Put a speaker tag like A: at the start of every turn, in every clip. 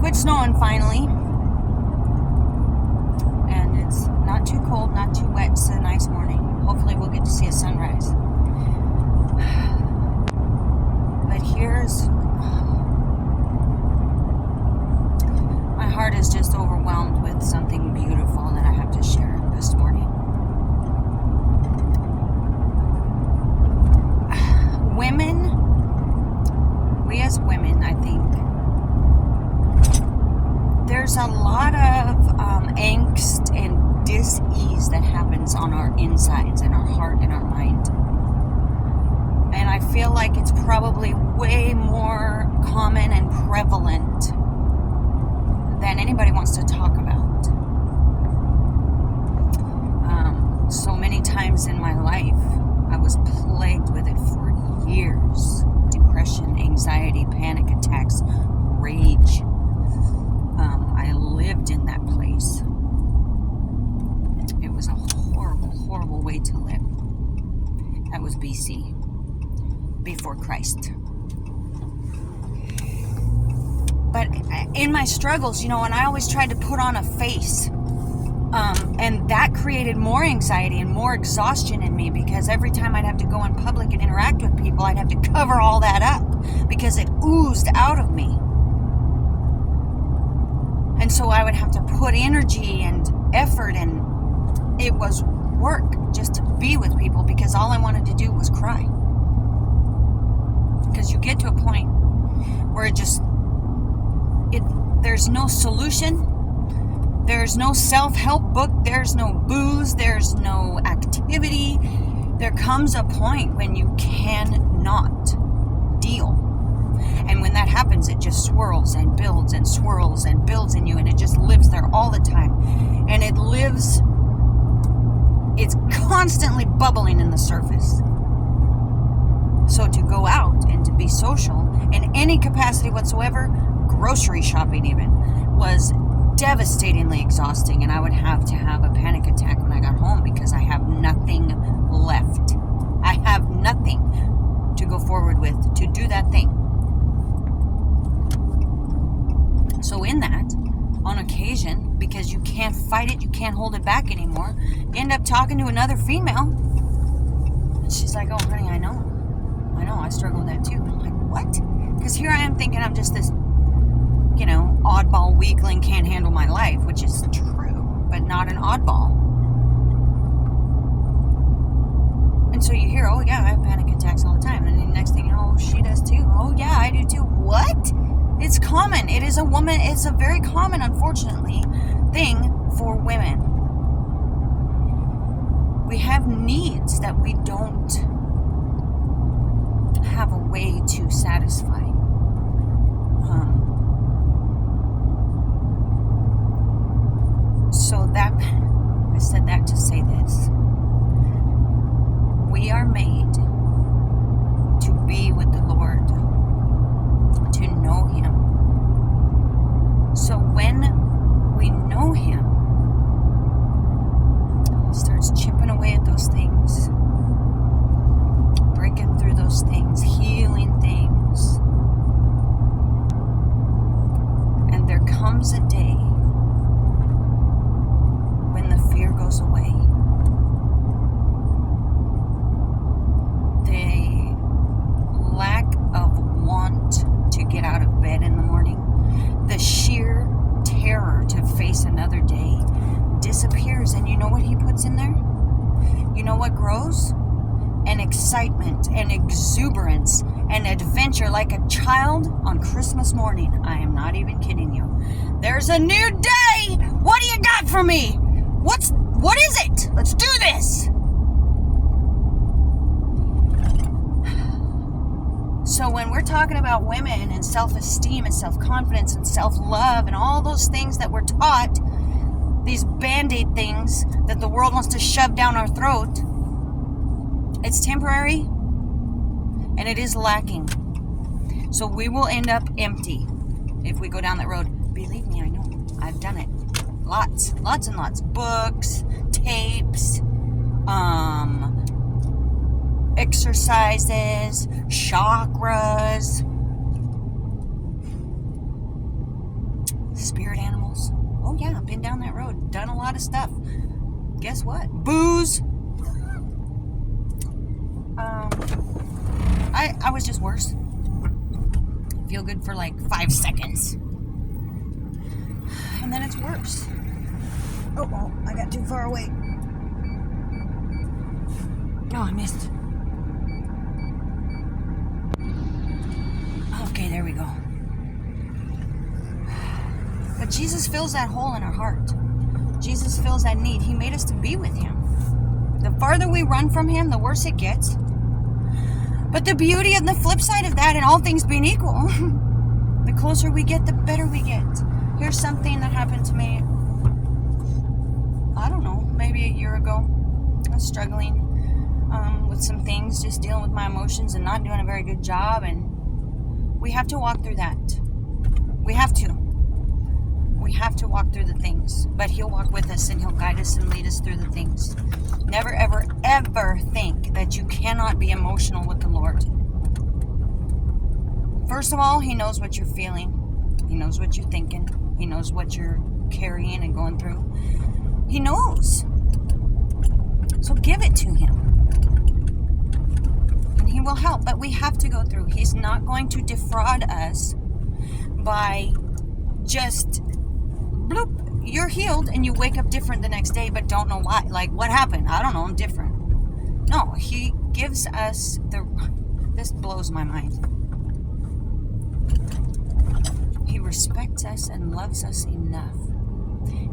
A: quit snowing finally. And it's not too cold, not too wet. It's a nice morning. Hopefully we'll get to see a sunrise. But my heart is just overwhelmed with something beautiful that I have to share this morning. We as women, I think, there's a lot of angst and dis-ease that happens on our insides, in our heart, in our mind. And I feel like it's probably way more common and prevalent than anybody wants to talk about. So many times in my life, I was plagued with it for years. Depression, anxiety, panic attacks, rage. I lived in that place. It was a horrible, horrible way to live. That was BC, before Christ. But in my struggles, and I always tried to put on a face. And that created more anxiety and more exhaustion in me, because every time I'd have to go in public and interact with people, I'd have to cover all that up because it oozed out of me. And so I would have to put energy and effort, and it was work just to be with people, because all I wanted to do was cry. Because you get to a point where there's no solution. There's no self-help book. There's no booze. There's no activity. There comes a point when you cannot deal. And when that happens, it just swirls and builds and swirls and builds in you. And it just lives there all the time. And it's constantly bubbling in the surface. So to go out and to be social in any capacity whatsoever, grocery shopping even, was devastatingly exhausting, and I would have to have a panic attack when I got home, because I have nothing left. I have nothing to go forward with to do that thing. So in that, on occasion, because you can't fight it, you can't hold it back anymore, you end up talking to another female, and she's like, "Oh honey, I know, I struggle with that too." I'm like, "What?" Because here I am thinking I'm just this oddball weakling, can't handle my life, which is true, but not an oddball. And so you hear, "Oh yeah, I have panic attacks all the time." And then the next thing you know, she does too. "Oh yeah, I do too." What? It's common. It's a very common, unfortunately, thing for women. We have needs that we don't have a way to satisfy. I said that to say this. We are made to be with the Lord, to know Him. So when we know Him, He starts chipping away at those things, breaking through those things, healing things. And there comes a day when the fear goes away. The lack of want to get out of bed in the morning, the sheer terror to face another day disappears. And you know what He puts in there? You know what grows? An excitement, an exuberance, an adventure, like a child on Christmas morning. I am not even kidding you. There's a new day! What do you got for me? What is it? Let's do this! So when we're talking about women and self-esteem and self-confidence and self-love and all those things that we're taught, these band-aid things that the world wants to shove down our throat, it's temporary and it is lacking. So we will end up empty if we go down that road. Believe me, I know. I've done it. Lots and lots. Books, tapes, exercises, chakras. Spirit animals. Oh yeah, I've been down that road, done a lot of stuff. Guess what? Booze. I was just worse. Feel good for like 5 seconds. And then it's worse. Oh, I got too far away. Oh, I missed. Okay, there we go. But Jesus fills that hole in our heart. Jesus fills that need. He made us to be with Him. The farther we run from Him, the worse it gets. But the beauty and the flip side of that, and all things being equal, the closer we get, the better we get. Here's something that happened to me, I don't know, maybe a year ago. I was struggling with some things, just dealing with my emotions and not doing a very good job. And we have to walk through that. We have to. We have to walk through the things. But He'll walk with us and He'll guide us and lead us through the things. Never, ever, ever think that you cannot be emotional with the Lord. First of all, He knows what you're feeling. He knows what you're thinking. He knows what you're carrying and going through. He knows. So give it to Him. And He will help. But we have to go through. He's not going to defraud us by just bloop, you're healed, and you wake up different the next day but don't know why. Like, what happened? I don't know, I'm different. No, He gives us this blows my mind. He respects us and loves us enough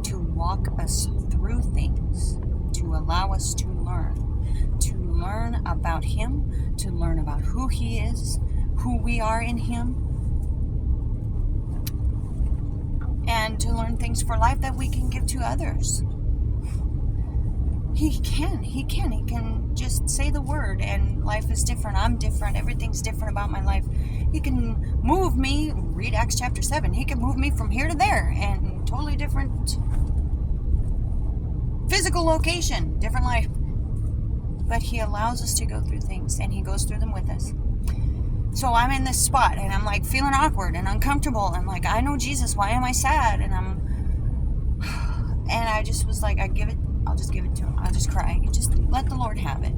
A: to walk us through things, to allow us to learn about Him, to learn about who He is, who we are in Him, and to learn things for life that we can give to others. He can just say the word and life is different. I'm different. Everything's different about my life. He can move me, read Acts chapter 7. He can move me from here to there and totally different physical location, different life. But He allows us to go through things and He goes through them with us. So I'm in this spot and I'm like feeling awkward and uncomfortable. And like, I know Jesus, why am I sad? And I just was like, I'll just give it to Him. I'll just cry. You just let the Lord have it.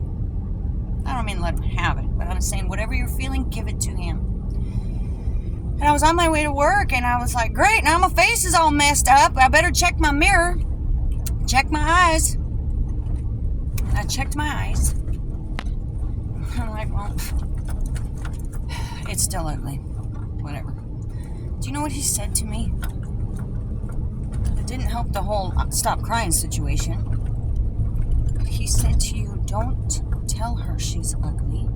A: I don't mean let Him have it, but I'm saying whatever you're feeling, give it to Him. And I was on my way to work and I was like, great, now my face is all messed up. I better check my mirror. Check my eyes. I checked my eyes. I'm like, well, it's still ugly. Whatever. Do you know what He said to me? It didn't help the whole stop crying situation. He said to you, don't tell her she's ugly.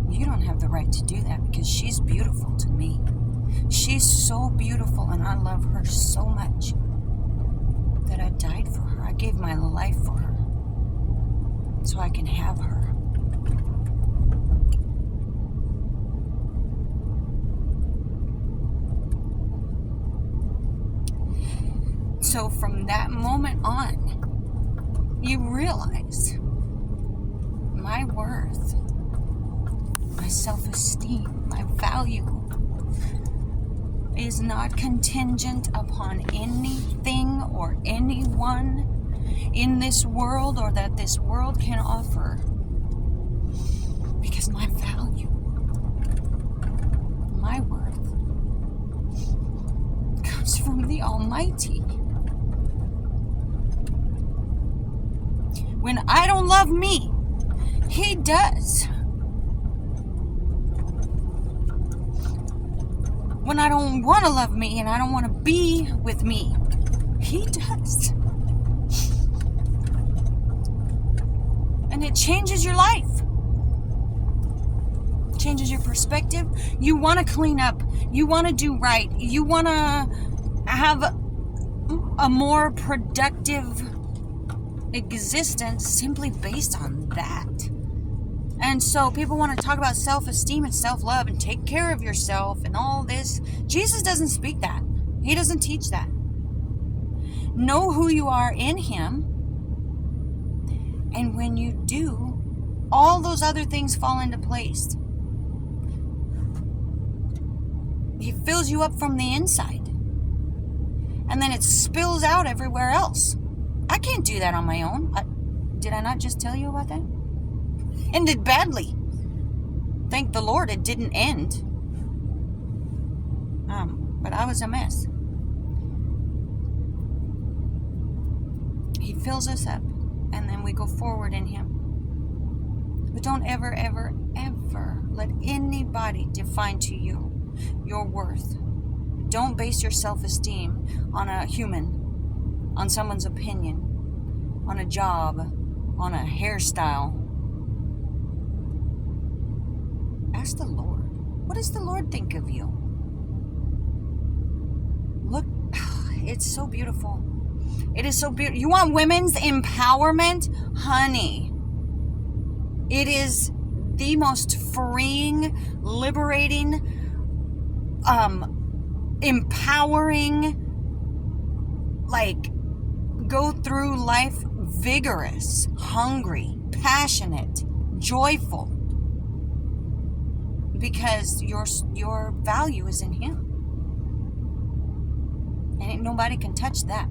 A: You don't have the right to do that because she's beautiful to me. She's so beautiful and I love her so much that I died for her. I gave my life for her so I can have her. So from that moment on, you realize my worth, my self-esteem, my value is not contingent upon anything or anyone in this world or that this world can offer. Because my value, my worth, comes from the Almighty. When I don't love me, He does. When I don't want to love me and I don't want to be with me, He does. And it changes your life. Changes your perspective. You want to clean up. You want to do right. You want to have a more productive existence simply based on that. And so people want to talk about self-esteem and self-love and take care of yourself and all this. Jesus doesn't speak that. He doesn't teach that. Know who you are in Him. And when you do, all those other things fall into place. He fills you up from the inside. And then it spills out everywhere else. I can't do that on my own. Did I not just tell you about that? Ended badly. Thank the Lord it didn't end. But I was a mess. He fills us up, and then we go forward in Him. But don't ever, ever, ever let anybody define to you your worth. Don't base your self-esteem on a human, on someone's opinion, on a job, on a hairstyle. Ask the Lord. What does the Lord think of you? Look, it's so beautiful. It is so beautiful. You want women's empowerment? Honey, it is the most freeing, liberating, empowering, like, go through life vigorous, hungry, passionate, joyful, because your value is in Him, and nobody can touch that.